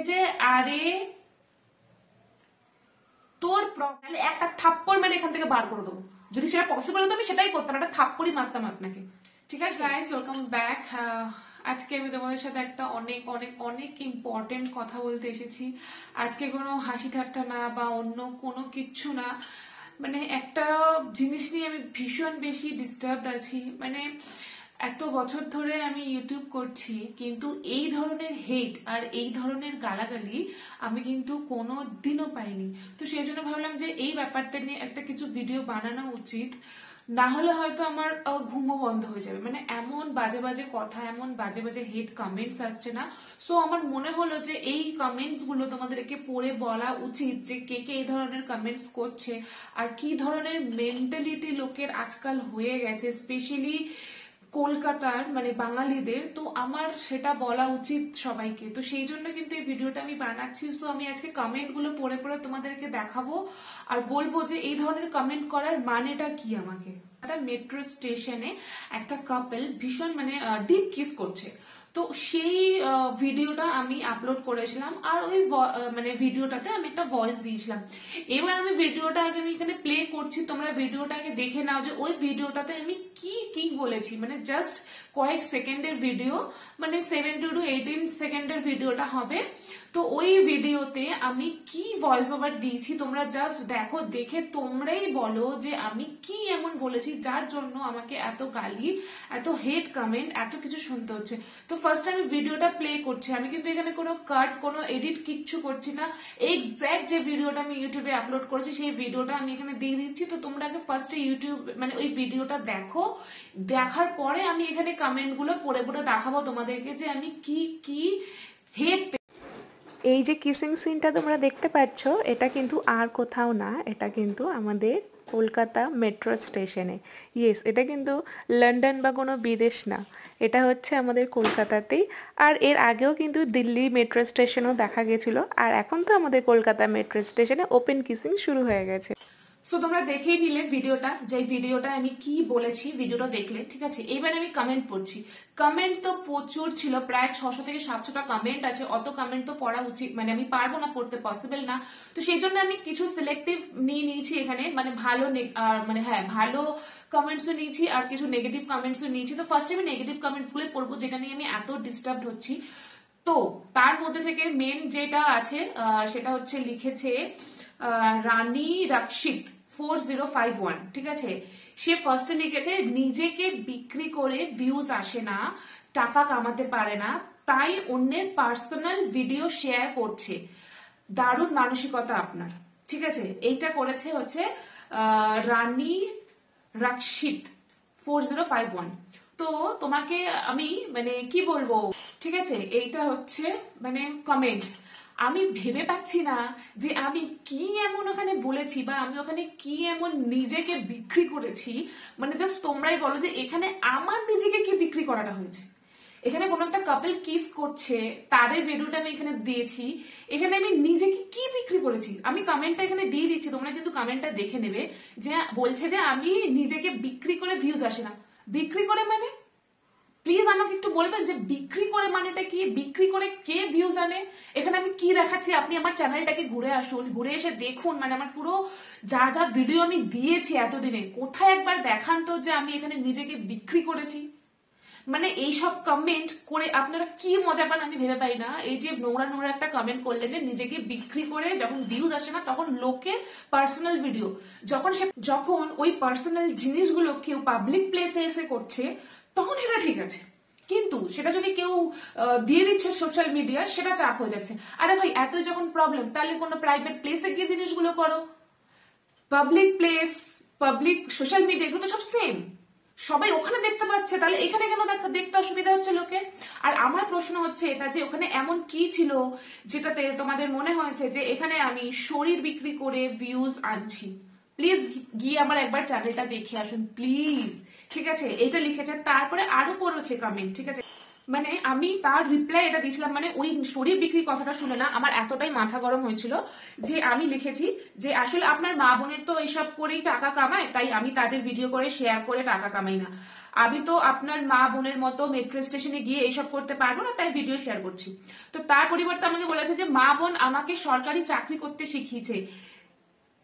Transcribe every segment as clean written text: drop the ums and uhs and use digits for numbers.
যে আরে তোর তাহলে একটা থাপ্পড় মেরে এখান থেকে বার করে দেবো, যদি সেটা পসিবল হতো আমি সেটাই করতাম, একটা থাপ্পড়ই মারতাম আপনাকে। ঠিক আছে গাইস, ওয়েলকাম ব্যাক। আজকে আমি তোমাদের সাথে একটা অনেক অনেক অনেক ইম্পর্টেন্ট কথা বলতে এসেছি। আজকে কোনো হাসি ঠাট্টা না বা অন্য কোনো কিচ্ছু না, মানে একটা জিনিস নিয়ে আমি ভীষণ বেশি ডিস্টার্বড আছি। মানে এত বছর ধরে আমি ইউটিউব করছি, কিন্তু এই ধরনের হেট আর এই ধরনের গালাগালি আমি কিন্তু কোনো দিনও পাইনি। তো সেই জন্য ভাবলাম যে এই ব্যাপারটা নিয়ে একটা কিছু ভিডিও বানানো উচিত, না হলে হয়তো আমার ঘুমও বন্ধ হয়ে যাবে। মানে এমন বাজে বাজে কথা, এমন বাজে বাজে হেট কমেন্টস আসছে না। সো আমার মনে হলো যে এই কমেন্টস গুলো তোমাদেরকে পড়ে বলা উচিত যে কে কে এই ধরনের কমেন্টস করছে আর কি ধরনের মেন্টালিটি লোকের আজকাল হয়ে গেছে, স্পেশালি কলকাতার মানে বাঙালিদের। তো আমার সেটা বলা উচিত সবাইকে, তো সেই জন্য কিন্তু এই ভিডিওটা আমি বানাচ্ছি। সো আমি আজকে কমেন্ট গুলো পড়ে পড়ে তোমাদেরকে দেখাবো আর বলবো যে এই ধরনের কমেন্ট করার মানেটা কি। আমাকে একটা মেট্রো স্টেশনে একটা কাপল ভীষণ মানে ডিপ কিস করছে, তো সেই ভিডিওটা আমি আপলোড করেছিলাম আর ওই মানে ভিডিওটাতে আমি একটা ভয়েস দিয়েছিলাম। এবার আমি ভিডিওটা আগে আমি এখানে প্লে করছি, তোমরা ভিডিওটা আগে দেখে নাও যে ওই ভিডিওটাতে আমি কি কি বলেছি। মানে জাস্ট কয়েক সেকেন্ডের ভিডিও, মানে 17 to 18 সেকেন্ডের ভিডিওটা হবে। তো ওই ভিডিওতে আমি কি ভয়েস ওভার দিয়েছি তোমরা জাস্ট দেখো, দেখে তোমরাই বলো যে আমি কি এমন বলেছি যার জন্য আমাকে এত গালি, এত হেট কমেন্ট, এত কিছু শুনতে হচ্ছে। তো ফার্স্ট আমি ভিডিওটা প্লে করছি, আমি কিন্তু এখানে কোনো কাট, কোনো এডিট কিচ্ছু করছি না। এক্স্যাক্ট যে ভিডিওটা আমি ইউটিউবে আপলোড করেছি সেই ভিডিওটা আমি এখানে দিয়ে দিচ্ছি। তো তোমরা আগে ফার্স্টে ইউটিউব মানে ওই ভিডিওটা দেখো, দেখার পরে আমি এখানে কমেন্ট গুলো পড়ে পড়ে দেখাবো তোমাদেরকে যে আমি কি কি হেট। এই যে কিসিং সিনটা তোমরা দেখতে পাচ্ছ, এটা কিন্তু আর কোথাও না, এটা কিন্তু আমাদের কলকাতা মেট্রো স্টেশনে। ইয়েস, এটা কিন্তু লন্ডন বা কোনো বিদেশ না, এটা হচ্ছে আমাদের কলকাতাতেই। আর এর আগেও কিন্তু দিল্লি মেট্রো স্টেশনেও দেখা গেছিলো, আর এখন তো আমাদের কলকাতা মেট্রো স্টেশনে ওপেন কিসিং শুরু হয়ে গেছে। সো তোমরা দেখেই নিলে ভিডিওটা, যে ভিডিওটা আমি কি বলেছি ভিডিওটা দেখলে, ঠিক আছে। এবার আমি কমেন্ট পড়ছি। কমেন্ট তো প্রচুর ছিল, প্রায় 600 থেকে 700টা কমেন্ট আছে। অত কমেন্ট তো পড়া উচিত, মানে আমি পারবো না পড়তে, পসিবল না। তো সেই জন্য আমি কিছু সিলেক্টিভ নিয়ে নিয়েছি এখানে, মানে ভালো মানে হ্যাঁ ভালো কমেন্টসও নিয়েছি আর কিছু নেগেটিভ কমেন্টসও নিয়েছি। তো ফার্স্টে আমি নেগেটিভ কমেন্টস গুলো পড়বো, যেটা নিয়ে আমি এত ডিস্টার্ব হচ্ছি। তো তার মধ্যে থেকে মেন যেটা আছে সেটা হচ্ছে লিখেছে রানী রাক্ষিত 4051, ঠিক আছে। সে ফার্স্টে লিখেছে নিজেকে বিক্রি করে ভিউজ আসে না, টাকা কামাতে পারে না, তাই অন্যের পার্সোনাল ভিডিও শেয়ার করছে। দারুণ মানসিকতা আপনার, ঠিক আছে। এইটা করেছে হচ্ছে রানী রাক্ষিত 4051। তো তোমাকে আমি মানে কি বলবো, ঠিক আছে। এইটা হচ্ছে মানে কমেন্ট। আমি ভেবে পাচ্ছি না যে আমি কি এমন ওখানে বলেছি বা আমি ওখানে কি এমন নিজেকে বিক্রি করেছি। মানে জাস্ট তোমরাই বলো যে এখানে আমার নিজেকে কি বিক্রি করাটা হয়েছে। এখানে কোনো একটা কাপল কিস করছে, তাদের ভিডিওটা আমি এখানে দিয়েছি, এখানে আমি নিজেকে কি বিক্রি করেছি। আমি কমেন্টটা এখানে দিয়ে দিচ্ছি, তোমরা কিন্তু কমেন্টটা দেখে নেবে। যে বলছে যে আমি নিজেকে বিক্রি করে ভিউজ আসে না। বিক্রি করে মানে প্লিজ আমাকে একটু বলবেন যে বিক্রি করে মানেটা কি, বিক্রি করে কে ভিউজ আনে। এখানে আমি কি দেখাচ্ছি, আপনি আমার চ্যানেলটাকে ঘুরে আসুন, ঘুরে এসে দেখুন, মানে আমার পুরো যা যা ভিডিও আমি দিয়েছি এতদিনে কোথায় একবার দেখান তো যে আমি এখানে নিজেকে বিক্রি করেছি। মানে এইসব কমেন্ট করে আপনারা কি মজা পান আমি ভেবে পাই না। এই যে নোংরা নোংরা একটা কমেন্ট করলেন যে নিজেকে বিক্রি করে যখন ভিউজ আসে না তখন লোকের পার্সোনাল ভিডিও, যখন ওই পার্সোনাল জিনিসগুলো কেউ পাবলিক প্লেসে এসে করছে তখন সেটা ঠিক আছে, কিন্তু সেটা যদি কেউ দিয়ে দিচ্ছে সোশ্যাল মিডিয়া সেটা চাপ হয়ে যাচ্ছে। আরে ভাই এতই যখন প্রবলেম তাহলে কোনো প্রাইভেট প্লেসে গিয়ে জিনিসগুলো করো। Public place, public social media এগুলো তো সব সেম, সবাই ওখানে দেখতে পাচ্ছে, তাহলে এখানে কেন দেখতে অসুবিধা হচ্ছে লোকে। আর আমার প্রশ্ন হচ্ছে এটা যে ওখানে এমন কি ছিল যেটাতে তোমাদের মনে হয়েছে যে এখানে আমি শরীর বিক্রি করে ভিউজ আনছি। প্লিজ গিয়ে আমার একবার চ্যানেলটা দেখে আসুন প্লিজ, ঠিক আছে। এটা লিখেছে, তারপরে আরো করেছে কমেন্ট, ঠিক আছে। মানে আমি তার রিপ্লাই এটা দিয়েছিলাম, মানে ওই শরীর বিক্রির কথাটা শুনে না আমার এতটাই মাথা গরম হয়েছিল যে আমি লিখেছি যে আসলে আপনার মা বোনের তো এইসব করেই টাকা কামায়, তাই আমি তাদের ভিডিও করে শেয়ার করে টাকা কামাই না। আমি তো আপনার মা বোনের মতো মেট্রো স্টেশনে গিয়ে এইসব করতে পারবো না, তাই ভিডিও শেয়ার করছি। তো তার পরিবর্তে আমাকে বলেছে যে মা বোন আমাকে সরকারি চাকরি করতে শিখিয়েছে,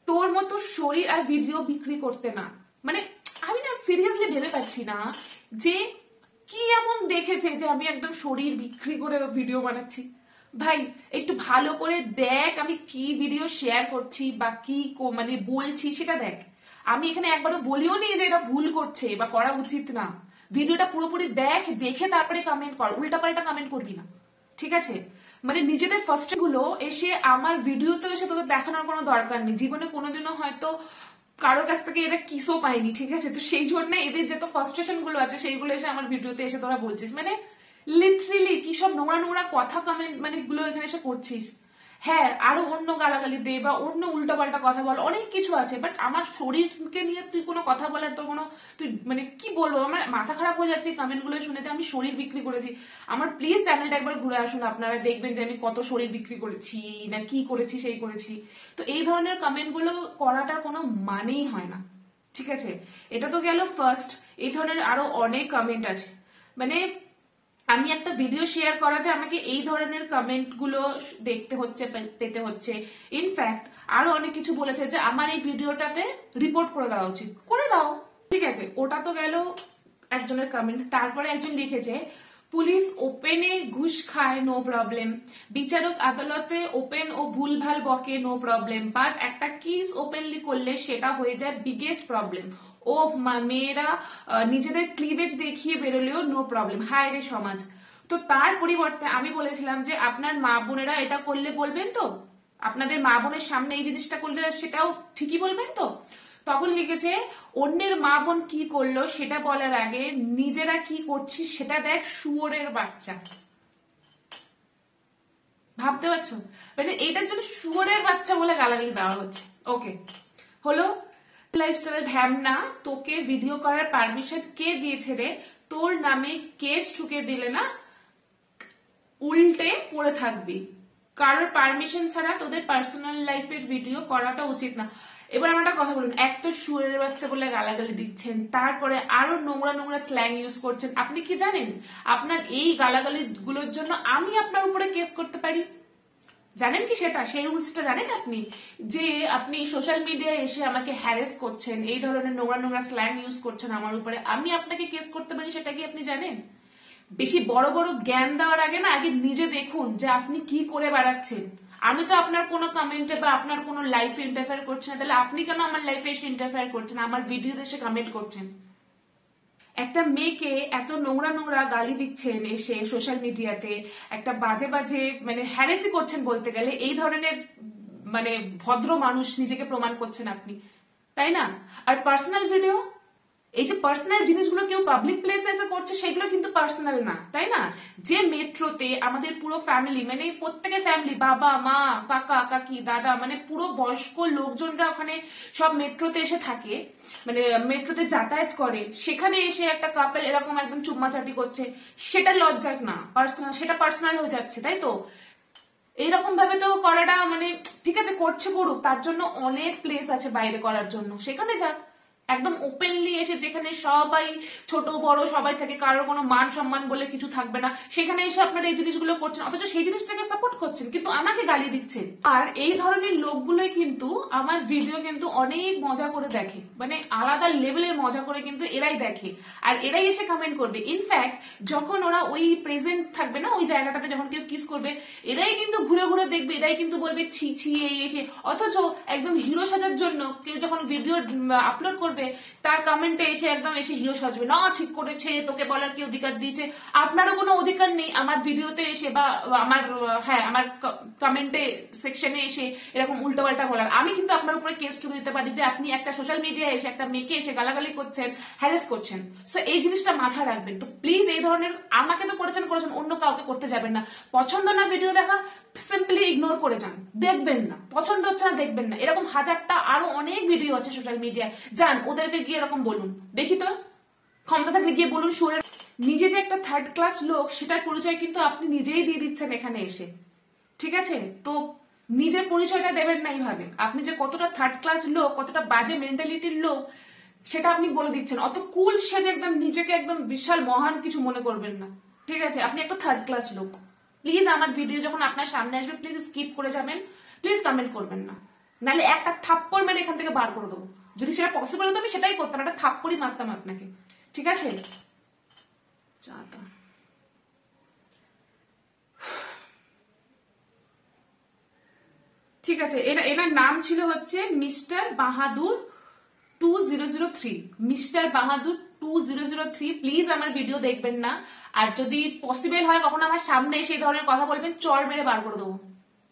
তোর মতো শরীর আর ভিডিও বিক্রি করতে না। মানে আমি না সিরিয়াসলি ভেবে পাচ্ছি না যে কি এমন দেখেছে যে আমি একদম শরীর বিক্রি করে ভিডিও বানাচ্ছি। ভাই একটু ভালো করে দেখ আমি কি ভিডিও শেয়ার করছি বা কি মানে বলছি সেটা দেখ। আমি এখানে একবারও বলিও নি যে এটা ভুল করছে বা করা উচিত না। ভিডিওটা পুরোপুরি দেখ, দেখে তারপরে কমেন্ট কর, উল্টাপাল্টা কমেন্ট করবি না, ঠিক আছে? মানে নিজেদের ফার্স্ট গুলো এসে আমার ভিডিওতে এসে তোদের দেখানোর কোনো দরকার নেই। জীবনে কোনোদিনও হয়তো কারোর কাছ থেকে এটা কিসও পাইনি, ঠিক আছে? তো সেই জন্য এদের যত ফার্স্ট্রেশন গুলো আছে সেইগুলো এসে আমার ভিডিওতে এসে তোরা বলছিস, মানে লিটারেলি কি সব নোংরা নোংরা কথা কমেন্ট মানে গুলো এখানে এসে করছিস। হ্যাঁ, আরো অন্য গালাগালি দে বা অন্য উল্টাপাল্টা কথা বল, অনেক কিছু আছে, বাট আমার শরীরকে নিয়ে তুই কোনো কথা বলার তোর কোনো, তুই মানে কি বলবো, আমার মাথা খারাপ হয়ে যাচ্ছে কমেন্ট গুলো শুনে যে আমি শরীর বিক্রি করেছি। আমার প্লিজ চ্যানেলটা একবার ঘুরে আসুন, আপনারা দেখবেন যে আমি কত শরীর বিক্রি করেছি না কি করেছি সেই করেছি। তো এই ধরনের কমেন্ট গুলো করাটার কোনো মানেই হয় না, ঠিক আছে? এটা তো গেল ফার্স্ট। এই ধরনের আরো অনেক কমেন্ট আছে, মানে আমি একটা ভিডিও শেয়ার করাতে আমাকে এই ধরনের কমেন্ট গুলো দেখতে হচ্ছে, পেতে হচ্ছে। ইনফ্যাক্ট আরো অনেক কিছু বলেছে যে আমার এই ভিডিওটাতে রিপোর্ট করে দেওয়া উচিত, করে দাও, ঠিক আছে? ওটা তো গেল একজনের কমেন্ট। তারপরে একজন লিখেছে পুলিশ ওপেনে ঘুষ খায় নো প্রবলেম, বিচারক আদালতে ওপেন ও ভুলভাল বকে নো প্রবলেম, বাট একটা কিস ওপেনলি করলে সেটা হয়ে যায় বিগেস্ট প্রবলেম। ও মেয়েরা নিজেদের ক্লিভেজ দেখিয়ে বেরোলেও নো প্রবলেম, হায় রে সমাজ। তো তার পরিবর্তে আমি বলেছিলাম যে আপনার মা বোনেরা এটা করলে বলবেন তো, আপনাদের মা বোনের সামনে এই জিনিসটা করলে সেটাও ঠিকই বলবেন তো? তখন লিখেছে অন্যের মা বোন কি করলো সেটা বলার আগে নিজেরা কি করছি সেটা দেখ শুয়োরের বাচ্চা। ভাবতে পারছো? মানে এইটার জন্য শুয়োরের বাচ্চা বলে গালাগালি দেওয়া হচ্ছে। ওকে, হলো লাইফস্টাইলের ঢ্যামনা, তোকে ভিডিও করার পারমিশন কে দিয়েছে রে? তোর নামে কেস ঠুকে দিলে না উল্টে পড়ে থাকবি। কারোর পারমিশন ছাড়া তোদের পার্সোনাল লাইফের ভিডিও করাটা উচিত না। এবার আমার একটা কথা বলুন, এক তো শুয়োরের বাচ্চা বলে গালাগালি দিচ্ছেন, তারপরে আরো নোংরা নোংরা স্ল্যাং ইউজ করছেন। আপনি কি জানেন আপনার এই গালাগালি গুলোর জন্য আমি আপনার উপরে কেস করতে পারি? জানেন কি সেটা? সেই রুলসটা জানেন আপনি? যে আপনি সোশ্যাল মিডিয়ায় এসে আমাকে হ্যারেস করছেন, এই ধরনের নোংরা নোংরা স্ল্যাং ইউজ করছেন আমার উপরে, আমি আপনাকে কেস করতে পারি, সেটা কি আপনি জানেন? বেশি বড় বড় জ্ঞান দেওয়ার আগে না আগে নিজে দেখুন যে আপনি কি করে বেড়াচ্ছেন। আমি তো আপনার কোনো কমেন্টে বা আপনার কোনো লাইফে ইন্টারফেয়ার করছি না, তাহলে আপনি কেন আমার লাইফে এসে ইন্টারফেয়ার করছেন, আমার ভিডিওতে এসে কমেন্ট করছেন? একটা মেয়েকে এত নোংরা নোংরা গালি দিচ্ছেন এসে সোশ্যাল মিডিয়াতে, একটা বাজে বাজে মানে হ্যারেসি করছেন বলতে গেলে, এই ধরনের মানে ভদ্র মানুষ নিজেকে প্রমাণ করছেন আপনি, তাই না? আর পার্সোনাল ভিডিও, এই যে পার্সোনাল জিনিসগুলো কেউ পাবলিক প্লেসে এসে করছে সেগুলো কিন্তু পার্সোনাল না, তাই না? যে মেট্রোতে আমাদের পুরো ফ্যামিলি, মানে প্রত্যেকের ফ্যামিলি, বাবা মা কাকা কাকি দাদা, মানে পুরো বয়স্ক লোকজনরা ওখানে সব মেট্রোতে এসে থাকে, মানে মেট্রোতে যাতায়াত করে, সেখানে এসে একটা কাপল এরকম একদম চুম্মাচাটি করছে, সেটা লজ্জাক না, পার্সোনাল, সেটা পার্সোনাল হয়ে যাচ্ছে, তাই তো? এইরকম ভাবে তো করাটা মানে ঠিক আছে, করছে করুক, তার জন্য অনেক প্লেস আছে বাইরে করার জন্য, সেখানে যাক। একদম ওপেনলি এসে যেখানে সবাই ছোট বড় সবাই থাকে, কারোর কোনো মান সম্মান বলে কিছু থাকবে না, সেখানে এসে আপনারা এই জিনিসগুলো করছেন, অথচ সেই জিনিসটাকে সাপোর্ট করছেন কিন্তু আমাকে গালি দিচ্ছেন। আর এই ধরনের লোকগুলোই কিন্তু আমার ভিডিও কিন্তু অনেক মজা করে দেখে, মানে আলাদা লেভেলের মজা করে কিন্তু এরাই দেখে, আর এরাই এসে কমেন্ট করবে। ইনফ্যাক্ট যখন ওরা ওই প্রেজেন্ট থাকবে না ওই জায়গাটাতে, যখন কেউ কিস করবে, এরাই কিন্তু ঘুরে ঘুরে দেখবে, এরাই কিন্তু বলবে ছি ছি এই এসে। অথচ একদম হিরো সাজার জন্য কেউ যখন ভিডিও আপলোড করবে তার কমেন্টে এসে একদম এসে হিরো সাজবে, না ঠিক করেছে, তোকে বলার কি অধিকার দিয়েছে? আপনারও কোনো অধিকার নেই আমার ভিডিওতে এসে বা আমার হ্যাঁ আমার কমেন্টে সেকশনে এসে এরকম উল্টোপাল্টা বলার। আমি কিন্তু আপনার উপরে কেস ঠুকে দিতে পারি যে আপনি একটা সোশ্যাল মিডিয়ায় এসে একটা মেয়েকে এসে গালাগালি করছেন, হ্যারেস করছেন। সো এই জিনিসটা মাথায় রাখবেন। তো প্লিজ এই ধরনের, আমাকে তো করেছেন করেছেন, অন্য কাউকে করতে যাবেন না। পছন্দ না ভিডিও দেখা, সিম্পলি ইগনোর করে যান, দেখবেন না। পছন্দ হচ্ছে না, দেখবেন না। এরকম হাজারটা আরো অনেক ভিডিও আছে সোশ্যাল মিডিয়ায়, যান ওদেরকে গিয়ে এরকম বলুন, দেখি তো, ক্ষমতা থাকলে গিয়ে বলুন সুরের নিজে যে একটা থার্ড ক্লাস লোক সেটার পরিচয় কিন্তু আপনি নিজেই দিয়ে দিচ্ছেন এখানে এসে, ঠিক আছে? তো নিজের পরিচয়টা দেবেন না এইভাবে। আপনি যে কতটা থার্ড ক্লাস লোক, কতটা বাজে মেন্টালিটির লোক সেটা আপনি বলে দিচ্ছেন। অত কুল সেজে একদম নিজেকে একদম বিশাল মহান কিছু মনে করবেন না, ঠিক আছে? আপনি একটা থার্ড ক্লাস লোক। প্লিজ আমার ভিডিও যখন আপনার সামনে আসবে প্লিজ স্কিপ করে যাবেন, প্লিজ কমেন্ট করবেন না, নাহলে একটা থাপ্পড় মেরে এখান থেকে বার করে দেবো। যদি সেটা পসিবল হতো আমি সেটাই করতাম, একটা থাপ্পড়ই মারতাম আপনাকে, ঠিক আছে? চাটা ঠিক আছে, এনার নাম ছিল হচ্ছে mister Bahadur 2003, mister Bahadur 2003। Please আমার ভিডিও দেখবেন না, আর যদি পসিবল হয় কখনো আমার সামনে সেই ধরনের কথা বলবেন চড় মেরে বার করে দেবো,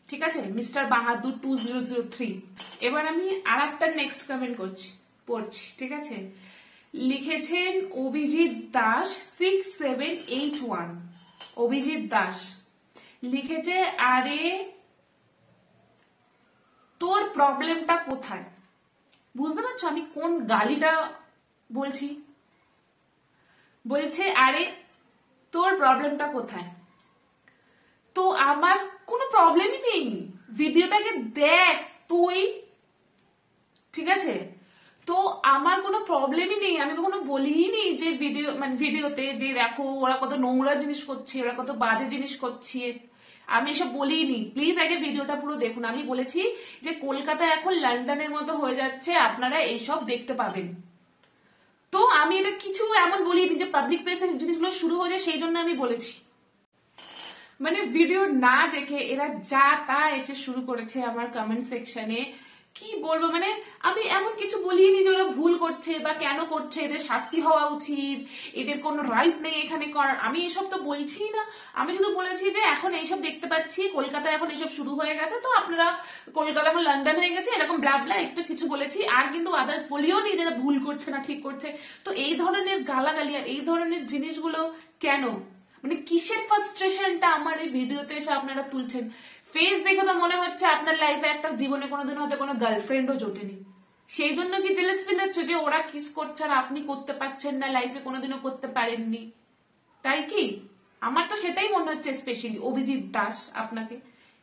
ঠিক আছে? মিস্টার বাহাদুর 2003। এবার আমি আর একটা নেক্সট কমেন্ট পড়ছি, ঠিক আছে? লিখেছেন অভিজিৎ দাস 6781। অভিজিৎ দাস লিখেছে, আরে তোর প্রবলেমটা কোথায়? বুঝতে পারছো আমি কোন গালিটা বলছি? বলছে আরে তোর প্রবলেমটা কোথায়? তো আমার কোনো প্রবলেমই নেই, ভিডিওটাকে দেখ তুই, ঠিক আছে? তো আমার কোনো প্রবলেমই নেই, আমি কখনো বলিই নি যে ভিডিওতে যে দেখো ওরা কত নোংরা জিনিস করছে, ওরা কত বাজে জিনিস করছে, আমি এসব বলিনি। প্লিজ আগে ভিডিওটা পুরো দেখুন। আমি বলেছি যে কলকাতা এখন লন্ডনের মতো হয়ে যাচ্ছে, আপনারা এইসব দেখতে পাবেন। তো আমি এটা কিছু এমন বলিনি যে পাবলিক প্লেসে জিনিসগুলো শুরু হয়ে যায় সেই জন্য আমি বলেছি। মানে ভিডিও না দেখে এরা যা তা এসে শুরু করেছে আমার কমেন্ট সেকশনে, কি বলবো? মানে আমি এমন কিছু বলিনি যে ওরা ভুল করছে বা কেন করছে, এদের শাস্তি হওয়া উচিত, এদের কোনো রাইট নেই এখানে করার, আমি এসব তো বলছি না। আমি শুধু বলেছি যে এখন এইসব দেখতে পাচ্ছি, কলকাতায় এখন এইসব শুরু হয়ে গেছে, তো আপনারা কলকাতা এখন লন্ডন হয়ে গেছে, এরকম ব্লা একটু কিছু বলেছি, আর কিন্তু আদার্স বলিও নি যারা ভুল করছে না ঠিক করছে। তো এই ধরনের গালাগালি আর এই ধরনের জিনিসগুলো কেন? মানে কিসের ফ্রাস্ট্রেশনটা আমার এই ভিডিওতে এসে আপনারা তুলছেন? ফেস দেখে তো মনে হচ্ছে আপনার লাইফে একটা জীবনে কোনোদিন হয়তো কোনো গার্লফ্রেন্ডও জোটেনি, সেই জন্য কি জেলাস ফিল হচ্ছে যে ওরা কিস করছে আর আপনি করতে পারছেন না, লাইফে কোনোদিনও করতে পারেননি, তাই কি? আমার তো সেটাই মনে হচ্ছে, স্পেশালি অভিজিৎ দাস আপনাকে,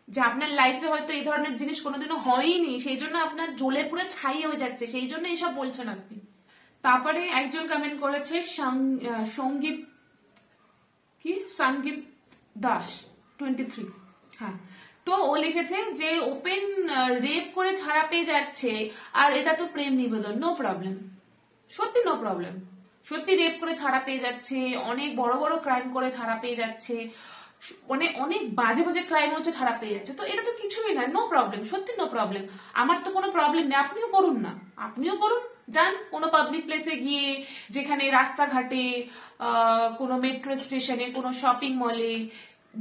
যে আপনার লাইফে হয়তো এই ধরনের জিনিস কোনোদিনও হয়নি, সেই জন্য আপনার জ্বলে পুরো ছাই হয়ে যাচ্ছে, সেই জন্য এইসব বলছেন আপনি। তারপরে একজন কমেন্ট করেছে সঙ্গীত সঙ্গীত দাস 23। হ্যাঁ, তো ও লিখেছে যে ওপেন রেপ করে ছাড়া পেয়ে যাচ্ছে আর এটা তো প্রেম নিবেদন, নো প্রবলেম। সত্যি নো প্রবলেম, সত্যি রেপ করে ছাড়া পেয়ে যাচ্ছে, অনেক বড় বড় ক্রাইম করে ছাড়া পেয়ে যাচ্ছে, অনেক অনেক বাজে বাজে ক্রাইম হচ্ছে ছাড়া পেয়ে যাচ্ছে, তো এটা তো কিছুই না, নো প্রবলেম, সত্যি নো প্রবলেম। আমার তো কোনো প্রবলেম নেই, আপনিও করুন না, আপনিও করুন, যান কোনো পাবলিক প্লেসে গিয়ে, যেখানে রাস্তাঘাটে, কোনো মেট্রো স্টেশনে, কোনো শপিং মলে,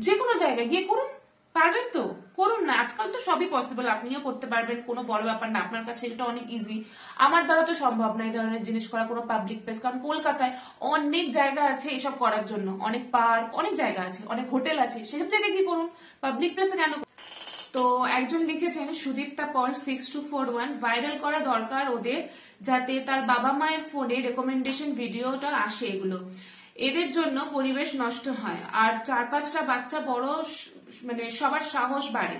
যে কোনো জায়গায় গিয়ে করুন, পারবেন তো করুন না, আজকাল তো সবই পসিবল, আপনিও করতে পারবেন, কোনো বড় ব্যাপার না, আপনার কাছে এটা অনেক ইজি। আমার দ্বারা তো সম্ভব না এই ধরনের জিনিস করা কোনো পাবলিক প্লেস, কারণ কলকাতায় অনেক জায়গা আছে এসব করার জন্য, অনেক পার্ক, অনেক জায়গা আছে, অনেক হোটেল আছে, সেসব জায়গায় কি করুন, পাবলিক প্লেসে কেন? তো একজন লিখেছেন সুদীপ্তা পল 6241, ভাইরাল করা দরকার ওদের, যাতে তার বাবা মায়ের ফোনে রেকমেন্ডেশন ভিডিওটা আসে, এগুলো এদের জন্য পরিবেশ নষ্ট হয়, আর 4-5টা বাচ্চা বড়, মানে সবার সাহস বাড়ে,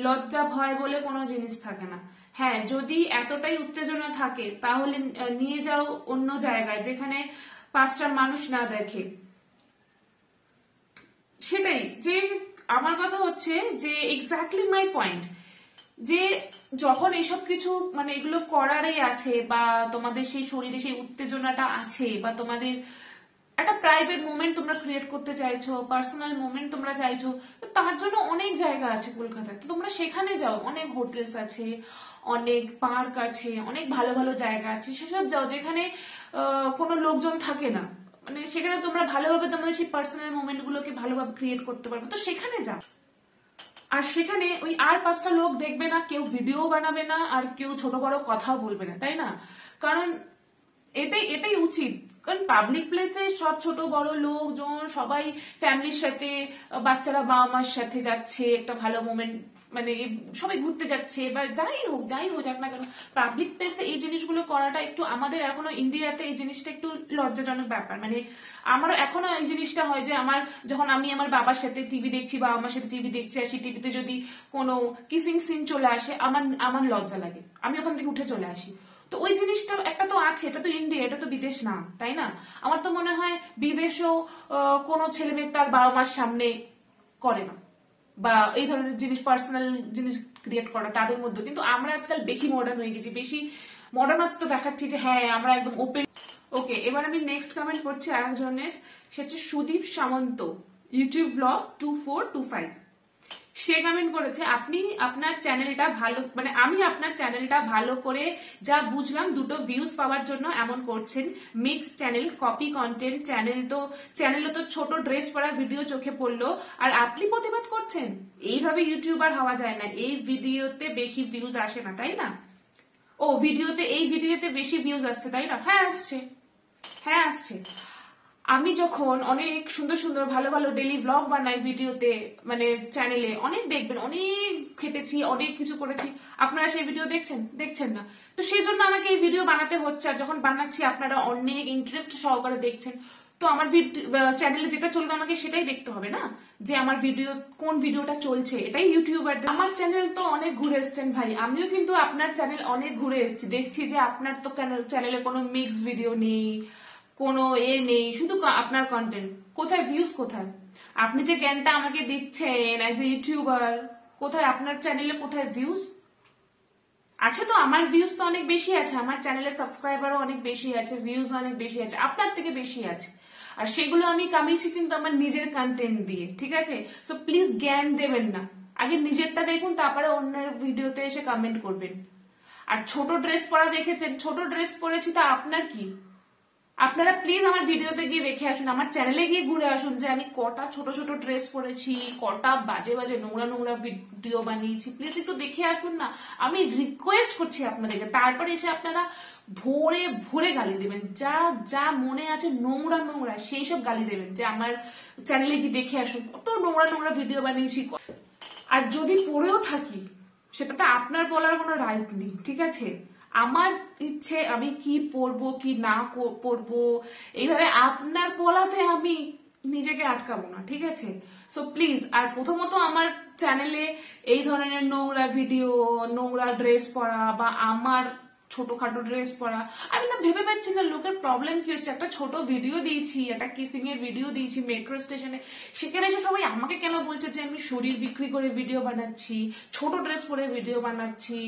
লজ্জা ভয় বলে কোনো জিনিস থাকে না। হ্যাঁ, যদি এতটাই উত্তেজনা থাকে তাহলে নিয়ে যাও অন্য জায়গায় যেখানে 5টা মানুষ না দেখে। সেটাই, যে আমার কথা হচ্ছে যে এক্স্যাক্টলি মাই পয়েন্ট, যে যখন এইসব কিছু মানে এগুলো করারই আছে, বা তোমাদের সেই শরীরে সেই উত্তেজনাটা আছে, বা তোমাদের একটা প্রাইভেট মোমেন্ট তোমরা ক্রিয়েট করতে চাইছো, পার্সোনাল মোমেন্ট তোমরা চাইছো, তো তার জন্য অনেক জায়গা আছে কলকাতায়, তো তোমরা সেখানে যাও, অনেক হোটেলস আছে, অনেক পার্ক আছে, অনেক ভালো ভালো জায়গা আছে, সেসব যাও যেখানে কোনো লোকজন থাকে না, মানে সেখানে তোমরা ভালোভাবে তোমাদের সেই পার্সোনাল মোমেন্ট গুলোকে ভালোভাবে ক্রিয়েট করতে পারবে, তো সেখানে যাও। আর সেখানে ওই আর 5টা লোক দেখবে না, কেউ ভিডিও বানাবে না, আর কেউ ছোট বড় কথাও বলবে না, তাই না? কারণ এটাই এটাই উচিত, কারণ পাবলিক প্লেসে সব ছোট বড় লোকজন সবাই ফ্যামিলির সাথে, বাচ্চারা বাবা মার সাথে যাচ্ছে, একটা ভালো মোমেন্ট, মানে সবাই ঘুরতে যাচ্ছে বা যাই হোক যাক না কেন, পাবলিক প্লেসে এই জিনিসগুলো করাটা একটু আমাদের এখনো ইন্ডিয়াতে এই জিনিসটা একটু লজ্জাজনক ব্যাপার। মানে আমারও এখনো এই জিনিসটা হয় যে যখন আমি আমার বাবার সাথে টিভি দেখছি বা আমার সাথে টিভি দেখছি আসি, টিভিতে যদি কোনো কিসিং সিন চলে আসে আমার লজ্জা লাগে, আমি ওখান থেকে উঠে চলে আসি। তো ওই জিনিসটা একটা তো আছে, এটা তো ইন্ডিয়া, এটা তো বিদেশ না, তাই না? আমার তো মনে হয় বিদেশেও কোনো ছেলে মেয়ে তার বাবা মার সামনে করে না, বা এই ধরনের জিনিস, পার্সোনাল জিনিস ক্রিয়েট করা তাদের মধ্যে। কিন্তু আমরা আজকাল বেশি মডার্ন হয়ে গেছি, বেশি মডার্নত্ব দেখাচ্ছি যে হ্যাঁ আমরা একদম ওপেন। ওকে, এবার আমি নেক্সট কমেন্ট করছি আরেকজনের, সে হচ্ছে সুদীপ সামন্ত, ইউটিউব ব্লগ 2425। সে কমেন্ট করেছে, আপনি আপনার চ্যানেলটা ভালো, মানে আমি আপনার চ্যানেলটা ভালো করে যা বুঝলাম 2টো ভিউজ পাওয়ার জন্য এমন করছেন। মিক্স চ্যানেল, কপি কন্টেন্ট চ্যানেলে তো ছোট ড্রেস পরা ভিডিও চোখে পড়লো, আর আপনি প্রতিবাদ করছেন। এইভাবে ইউটিউবার হওয়া যায় না, এই ভিডিওতে বেশি ভিউজ আসে না, তাই না? ও এই ভিডিওতে বেশি ভিউজ আসছে, তাই না? হ্যাঁ আসছে, হ্যাঁ আসছে। আমি যখন অনেক সুন্দর সুন্দর ভালো ভালো ডেইলি ব্লগ বানাই ভিডিওতে, মানে চ্যানেলে, অনেক দেখবেন, অনেক খেটেছি, অনেক কিছু করেছি, আপনারা সেই ভিডিও দেখছেন না। তো সেই জন্য আমাকে এই ভিডিও বানাতে হচ্ছে, আর যখন বানাচ্ছি আপনারা অনেক ইন্টারেস্ট সহকারে দেখছেন, তো আমার চ্যানেলে যেটা চলবে আমাকে সেটাই দেখতে হবে না, যে আমার কোন ভিডিওটা চলছে, এটাই ইউটিউবার। আমার চ্যানেল তো অনেক ঘুরে এসছেন ভাই, আমিও কিন্তু আপনার চ্যানেল অনেক ঘুরে এসেছি, দেখছি যে আপনার তো চ্যানেলে কোনো মিক্স ভিডিও নেই, কোনো নেই, শুধু আপনার কন্টেন্ট। কোথায় ভিউজ? কোথায় আপনি যে জ্ঞানটা আমাকে দিচ্ছেন অ্যাজ এ ইউটিউবার, কোথায় আপনার চ্যানেলে, কোথায় ভিউজ আছে? তো আমার ভিউজ তো অনেক বেশি আছে, আমার চ্যানেলে সাবস্ক্রাইবারও অনেক বেশি আছে, ভিউজ অনেক বেশি আছে, আপনার থেকে বেশি আছে, আর সেগুলো আমি কামিয়েছি কিন্তু আমার নিজের কন্টেন্ট দিয়ে, ঠিক আছে? সো প্লিজ জ্ঞান দেবেন না, আগে নিজেরটা দেখুন, তারপরে অন্যের ভিডিওতে এসে কমেন্ট করবেন। আর ছোট ড্রেস পরা দেখেছেন, ছোট ড্রেস পরেছি, তা আপনার কি? আপনারা প্লিজ আমার ভিডিওতে গিয়ে দেখে আসুন, আমার চ্যানেলে গিয়ে ঘুরে আসুন, যে আমি কটা ছোট ছোট ড্রেস পরেছি, কটা বাজে বাজে নোংরা নোংরা ভিডিও বানিয়েছি, প্লিজ একটু দেখে আসুন না, আমি রিকোয়েস্ট করছি আপনাদেরকে। তারপরে এসে আপনারা ভোরে ভোরে গালি দেবেন, যা যা মনে আছে নোংরা নোংরা সেই সব গালি দেবেন, যে আমার চ্যানেলে গিয়ে দেখে আসুন কত নোংরা নোংরা ভিডিও বানিয়েছি। আর যদি পড়েও থাকি, সেটাতে আপনার বলার কোনো রাইট নেই, ঠিক আছে? আমার ইচ্ছে আমি কি পড়বো কি না পড়বো, এইভাবে আপনার বলাতে আমি নিজেকে আটকাবো না, ঠিক আছে? সো প্লিজ, আর প্রথমত আমার চ্যানেলে এই ধরনের নোংরা ভিডিও, নোংরা ড্রেস পরা, বা আমার ছোটখাটো ড্রেস পরা, আমি না ভেবে পাচ্ছি না লোকের প্রবলেম কি হচ্ছে। একটা ছোট ভিডিও দিয়েছি, একটা কিসিং এর ভিডিও দিয়েছি মেট্রো স্টেশনে, সেখানে এসে সবাই আমাকে কেন বলছে যে আমি শরীর বিক্রি করে ভিডিও বানাচ্ছি, ছোট ড্রেস পরে ভিডিও বানাচ্ছি,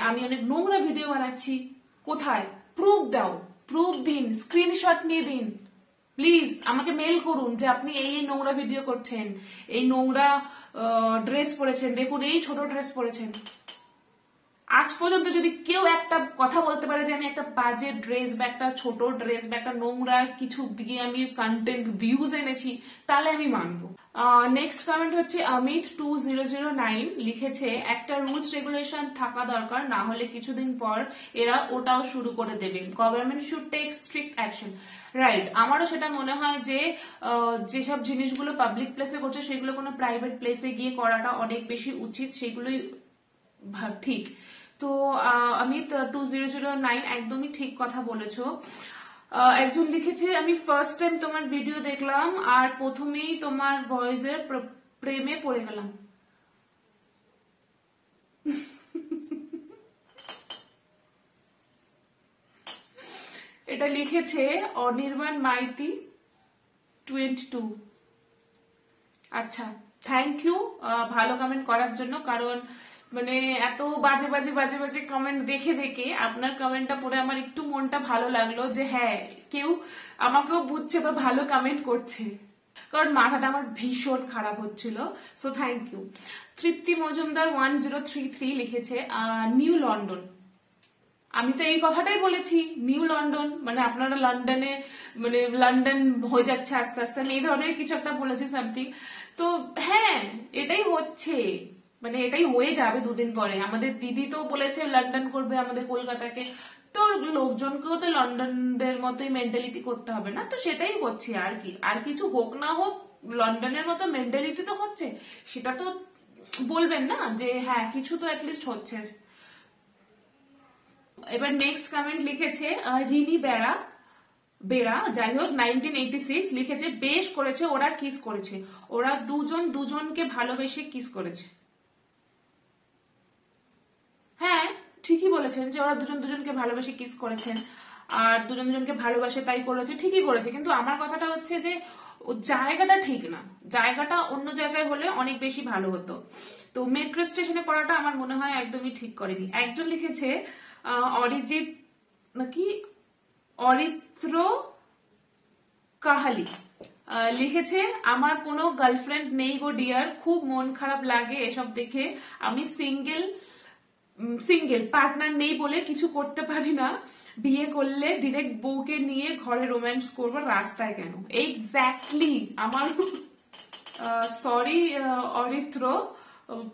আমি অনেক নোংরা ভিডিও বানাচ্ছি। কোথায় প্রুফ দাও, প্রুফ দিন, স্ক্রিনশট নিয়ে দিন, প্লিজ আমাকে মেল করুন যে আপনি এই নোংরা ভিডিও করছেন, এই নোংরা ড্রেস পরেছেন, দেখুন এই ছোট ড্রেস পরেছেন। আজ পর্যন্ত যদি কেউ একটা কথা বলতে পারে যে আমি একটা বাজে ড্রেস বা একটা ছোট ড্রেস বা একটা নোংরা কিছু দিয়ে আমি কন্টেন্ট ভিউজ এনেছি, তাহলে আমি মানবো। নেক্সট কমেন্ট হচ্ছে অমিত 2009 লিখেছে, একটা রুলস রেগুলেশন থাকা দরকার, না হলে কিছুদিন পর এরা ওটাও শুরু করে দেবে, government should take strict action. Right, আমারও সেটা মনে হয় যে যেসব জিনিসগুলো পাবলিক প্লেসে করছে সেগুলো কোনো প্রাইভেট প্লেসে গিয়ে করাটা অনেক বেশি উচিত, সেগুলোই ঠিক। তো আমি 2009 একদমই ঠিক কথা বলেছো। একজন লিখেছে, আমি ফার্স্ট টাইম তোমার ভিডিও দেখলাম আর প্রথমেই তোমার ভয়েসের প্রেমে পড়ে গেলাম। এটা লিখেছে অনির্বাণ মাইতি 22। আচ্ছা, থ্যাংক ইউ ভালো কমেন্ট করার জন্য, কারণ মানে এত বাজে বাজে বাজে বাজে কমেন্ট দেখে দেখে আপনার কমেন্টটা পড়ে আমার একটু মনটা ভালো লাগলো, যে হ্যাঁ কেউ আমাকেও বুঝছে বা ভালো কমেন্ট করছে, কারণ মাথাটা আমার ভীষণ খারাপ হচ্ছিল। So thank you. Tripti Majumdar 1033 লিখেছে, নিউ লন্ডন। আমি তো এই কথাটাই বলেছি, নিউ লন্ডন, মানে আপনারা লন্ডনে, মানে লন্ডন হয়ে যাচ্ছে আস্তে আস্তে, আমি এই ধরনের কিছু একটা বলেছি সামথিং। তো হ্যাঁ, এটাই হচ্ছে, মানে এটাই হয়ে যাবে দুদিন পরে। আমাদের দিদি তো বলেছে লন্ডন করবে আমাদের কলকাতাকে, তো লোকজনকেও তো লন্ডনদের মতোই মেন্টালিটি করতে হবে না, তো সেটাই করছি আর কি। আর কিছু হোক না হোক লন্ডনের মতো মেন্টালিটি তো হচ্ছে, সেটা তো বলবেন না যে হ্যাঁ কিছু তো অ্যাটলিস্ট হচ্ছে। এবার নেক্সট কমেন্ট লিখেছে রিনি বেড়া বেড়া যাই হোক 1986 লিখেছে বেশ করেছে ওরা কিস করেছে, ওরা দুজনকে ভালোবেসে কিস করেছে। হ্যাঁ ঠিকই বলেছেন যে ওরা দুজনকে ভালোবেসে কিস করেছেন, আর দুজনকে ভালোবাসে তাই করেছে, ঠিকই করেছে। কিন্তু আমার কথাটা হচ্ছে যে ও জায়গাটা ঠিক না, জায়গাটা অন্য জায়গায় হলে অনেক বেশি ভালো হতো। তো মেট্রো স্টেশনে করাটা আমার মনে হয় একদমই ঠিক করেনি। একজন লিখেছে অরিজিৎ নাকি অরিত্র কাহালি লিখেছে আমার কোনো গার্লফ্রেন্ড নেই গো ডিয়ার, খুব মন খারাপ লাগে এসব দেখে, আমি সিঙ্গেল পার্টনার নেই বলে কিছু করতে পারি না, বিয়ে করলে ডিরেক্ট বউকে নিয়ে ঘরে রোম্যান্স করবো, রাস্তায় কেন। এক্স্যাক্টলি আমার সরি অরিত্র,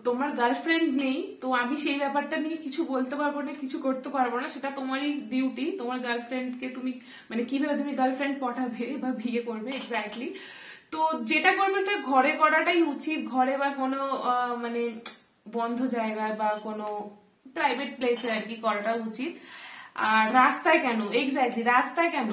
তোমার গার্লফ্রেন্ড নেই তো আমি সেই ব্যাপারটা নিয়ে কিছু বলতে পারবো না, কিছু করতে পারবো না, সেটা তোমারই ডিউটি। তোমার গার্লফ্রেন্ডকে তুমি মানে কিভাবে তুমি গার্লফ্রেন্ড পটাবে বা বিয়ে করবে, এক্স্যাক্টলি। তো যেটা করবে এটা ঘরে করাটাই উচিত, ঘরে বা কোনো মানে বন্ধ জায়গায় বা কোনো প্রাইভেট প্লেসে আর কি করাটা উচিত। আর রাস্তায় কেন, এক্স্যাক্টলি রাস্তায় কেন,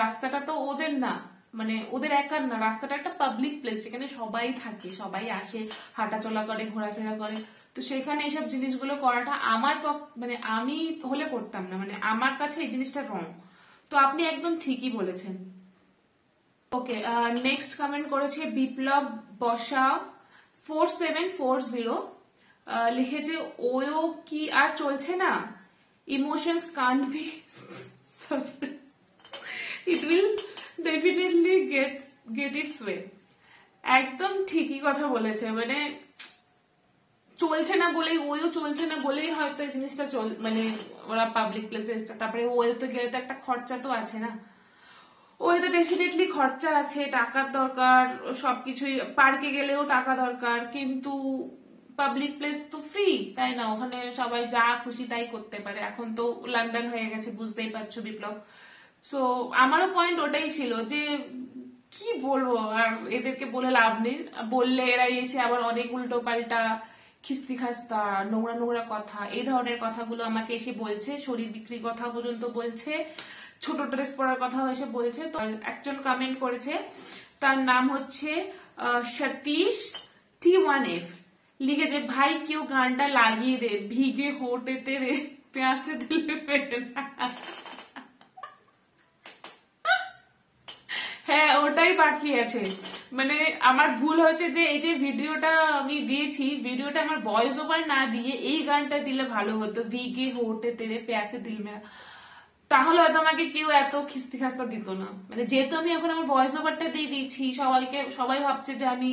রাস্তাটা তো ওদের না, মানে ওদের একার না, রাস্তাটা একটা পাবলিক প্লেস, সেখানে সবাই থাকে, সবাই আসে, হাঁটাচলা করে, ঘোরাফেরা করে। তো সেখানে এইসব জিনিসগুলো করাটা আমার মানে আমি হলে করতাম না, মানে আমার কাছে এই জিনিসটা রং। তো আপনি একদম ঠিকই বলেছেন। ওকে নেক্সট কমেন্ট করেছে বিপ্লব বসা 4740 লিখেছে ওয়ো কি আর চলছে না, emotions can't be it will definitely gate its way. একদম ঠিকই কথা বলেছে, মানে চলছে না বলেই, ওইও চলছে না বলেই হয়তো এই জিনিসটা মানে ওরা পাবলিক প্লেসে এসছে। তারপরে ওয়েতে গেলে তো একটা খরচা তো আছে না, ওই তো ডেফিনেটলি খরচা আছে, টাকার দরকার, সবকিছুই, পার্কে গেলেও টাকা দরকার, কিন্তু পাবলিক প্লেস তো ফ্রি, তাই না, ওখানে সবাই যা খুশি তাই করতে পারে। এখন তো লন্ডন হয়ে গেছে, বুঝতেই পারছো বিপ্লব। সো আমারও পয়েন্ট ওটাই ছিল যে কি বলবো, আর এদেরকে বলে লাভ নেই, বললে এরা এসে আবার অনেক উল্টো পাল্টা খিস্তি খাস্তা নোংরা নোংরা কথা, এই ধরনের কথাগুলো আমাকে এসে বলছে, শরীর বিক্রির কথা পর্যন্ত বলছে, ছোট ড্রেস পরার কথাও এসে বলছে। তো একজন কমেন্ট করেছে, তার নাম হচ্ছে সতীশ T1F, লিখেছে ভাই কেউ গানটা লাগিয়ে দে, ভিগে হোটে তেরে প্যাসে দিলে পেটে না। হ্যাঁ ওটাই বাকি আছে, মানে আমার ভুল হয়েছে যে এই যে ভিডিওটা আমি দিয়েছি, ভিডিওটা আমার ভয়েস ওভার না দিয়ে এই গানটা দিলে ভালো হতো, ভিগে হোটে তেরে প্যাসে দিল মেরা, তাহলে হয়তো আমাকে কেউ এত খিস্তি খাস্তা দিত না। মানে যেহেতু আমি এখন আমার ভয়েস ওভারটা দিয়ে দিয়েছি, সবাই ভাবছে যে আমি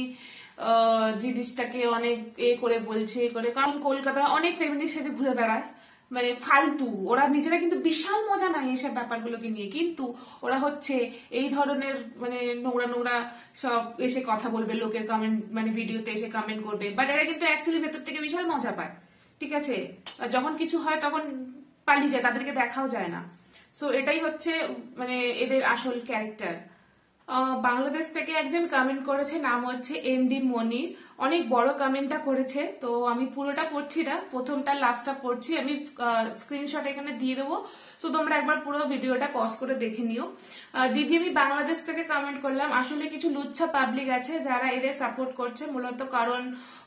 জিনিসটাকে অনেক করে বলছে করে, কারণ কলকাতায় অনেক ফেমিনিস্ট সাথে ঘুরে বেড়ায়, মানে ফালতু, ওরা নিজেরা কিন্তু বিশাল মজা নাই এসব ব্যাপারগুলোকে নিয়ে, কিন্তু ওরা হচ্ছে এই ধরনের মানে নোংরা নোংরা সব এসে কথা বলবে, লোকের কমেন্ট মানে ভিডিওতে এসে কমেন্ট করবে, বাট এরা কিন্তু অ্যাকচুয়ালি ভেতর থেকে বিশাল মজা পায়, ঠিক আছে। যখন কিছু হয় তখন পালিয়ে যায়, তাদেরকে দেখাও যায় না। সো এটাই হচ্ছে মানে এদের আসল ক্যারেক্টার। বাংলাদেশ থেকে একজন কমেন্ট করেছে, নাম হচ্ছে এমডি মনির, অনেক বড় কমেন্টটা করেছে, তো আমি পুরোটা পড়ছি না, প্রথমটা লাস্টটা পড়ছি, আমি স্ক্রিনশট এখানে দিয়ে দেবো, তো তোমরা একবার পুরো ভিডিওটা পজ করে দেখে নিও। দিদি আমি বাংলাদেশ থেকে কমেন্ট করলাম, আসলে কিছু লুচ্ছা পাবলিক আছে যারা এদের সাপোর্ট করছে, মূলত কারণ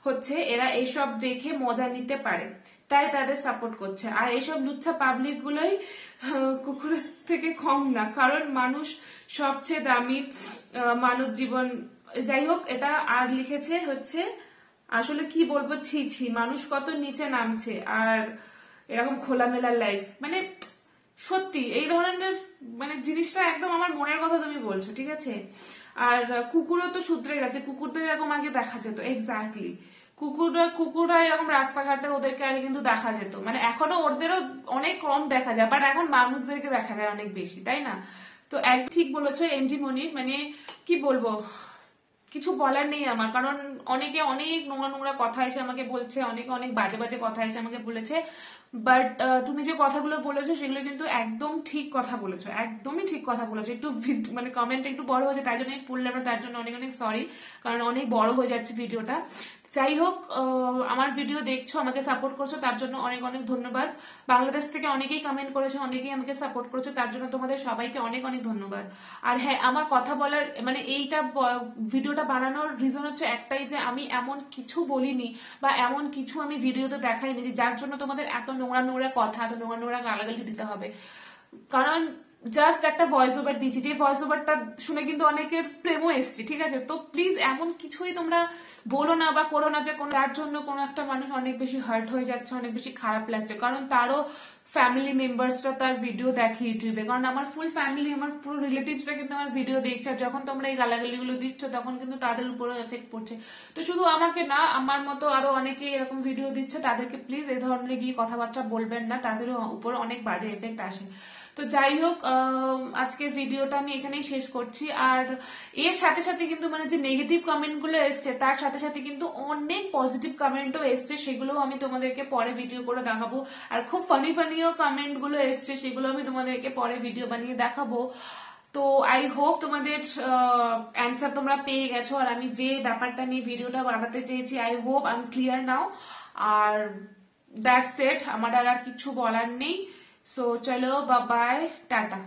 হচ্ছে এরা এইসব দেখে মজা নিতে পারে, তাই তাদের সাপোর্ট করছে। আর এইসব লুচ্ছা পাবলিক গুলোই কুকুরের থেকে কম না, কারণ মানুষ সবচেয়ে দামি, মানব জীবন, যাই হোক। এটা আর লিখেছে হচ্ছে আসলে কি বলবো, ছি ছি মানুষ কত নিচে নামছে, আর এরকম খোলামেলা লাইফ, মানে সত্যি এই ধরনের মানে জিনিসটা একদম আমার মনের কথা তুমি বলছো, ঠিক আছে। আর কুকুরও তো শুধরে গেছে, কুকুরদের এরকম আগে দেখা যেত, এক্স্যাক্টলি কুকুররা এরকম রাস্তাঘাটে ওদেরকে আগে কিন্তু দেখা যেত, মানে এখনো ওদেরও অনেক কম দেখা যায়, বাট এখন মানুষদেরকে দেখা যায় অনেক বেশি, তাই না। তো এক ঠিক বলেছো এমজি মনির, মানে কি বলবো, কিছু বলার নেই আমার, কারণ অনেকে অনেক নোংরা নোংরা কথা এসে আমাকে বলছে, অনেকে অনেক বাজে বাজে কথা এসে আমাকে বলেছে, বাট তুমি যে কথাগুলো বলেছো সেগুলো কিন্তু একদম ঠিক কথা বলেছো, একদমই ঠিক কথা বলেছো। একটু মানে কমেন্ট একটু বড় হয়েছে তাই জন্য আমি পড়লাম না, তার জন্য অনেক অনেক সরি, কারণ অনেক বড় হয়ে যাচ্ছে ভিডিওটা। যাই হোক, আমার ভিডিও দেখছো, আমাকে সাপোর্ট করছো, তার জন্য অনেক অনেক ধন্যবাদ। বাংলাদেশ থেকে অনেকেই কমেন্ট করেছে, অনেকেই আমাকে সাপোর্ট করেছে, তার জন্য তোমাদের সবাইকে অনেক অনেক ধন্যবাদ। আর হ্যাঁ, আমার কথা বলার মানে এইটা ভিডিওটা বানানোর রিজন হচ্ছে একটাই, যে আমি এমন কিছু বলিনি বা এমন কিছু আমি ভিডিওতে দেখাইনি যে যার জন্য তোমাদের এত নোংরা নোংরা কথা, এত নোংরা নোংরা গালাগালি দিতে হবে। কারণ জাস্ট একটা ভয়েস ওভার দিয়েছি, যে ভয়েস ওভারটা শুনে কিন্তু অনেকের প্রেমও এসছে, ঠিক আছে? তো প্লিজ এমন কিছুই তোমরা বলো না বা করো না যে তার জন্য কোনো একটা মানুষ অনেক বেশি হার্ট হয়ে যাচ্ছে, অনেক বেশি খারাপ লাগছে, কারণ তারও ফ্যামিলি মেম্বার্সরা তার ভিডিও দেখে ইউটিউবে। কারণ আমার ফুল ফ্যামিলি, আমার পুরো রিলেটিভসরা কিন্তু আমার ভিডিও দেখছে, আর যখন তোমরা এই গালাগালিগুলো দিচ্ছ তখন কিন্তু তাদের উপরেও এফেক্ট পড়ছে। তো শুধু আমাকে না, আমার মতো আরো অনেকে এরকম ভিডিও দিচ্ছে, তাদেরকে প্লিজ এই ধরনের গিয়ে কথাবার্তা বলবেন না, তাদের উপর অনেক বাজে এফেক্ট আসে। তো যাই হোক, আজকের ভিডিওটা আমি এখানেই শেষ করছি। আর এর সাথে সাথে কিন্তু মানে যে নেগেটিভ কমেন্ট গুলো এসছে তার সাথে সাথে কিন্তু অনেক পজিটিভ কমেন্টও এসছে, সেগুলো আমি তোমাদেরকে পরে ভিডিও করে দেখাবো। আর খুব ফানি ফানিও কমেন্ট গুলো এসছে, সেগুলো আমি তোমাদেরকে পরে ভিডিও বানিয়ে দেখাবো। তো আই হোপ তোমাদের অ্যান্সার তোমরা পেয়ে গেছো, আর আমি যে ব্যাপারটা নিয়ে ভিডিওটা বানাতে চেয়েছি I hope I am clear now. আর দ্যাটস ইট, আমার আর কিছু বলার নেই। সো চলো, বাই বাই, টাটা।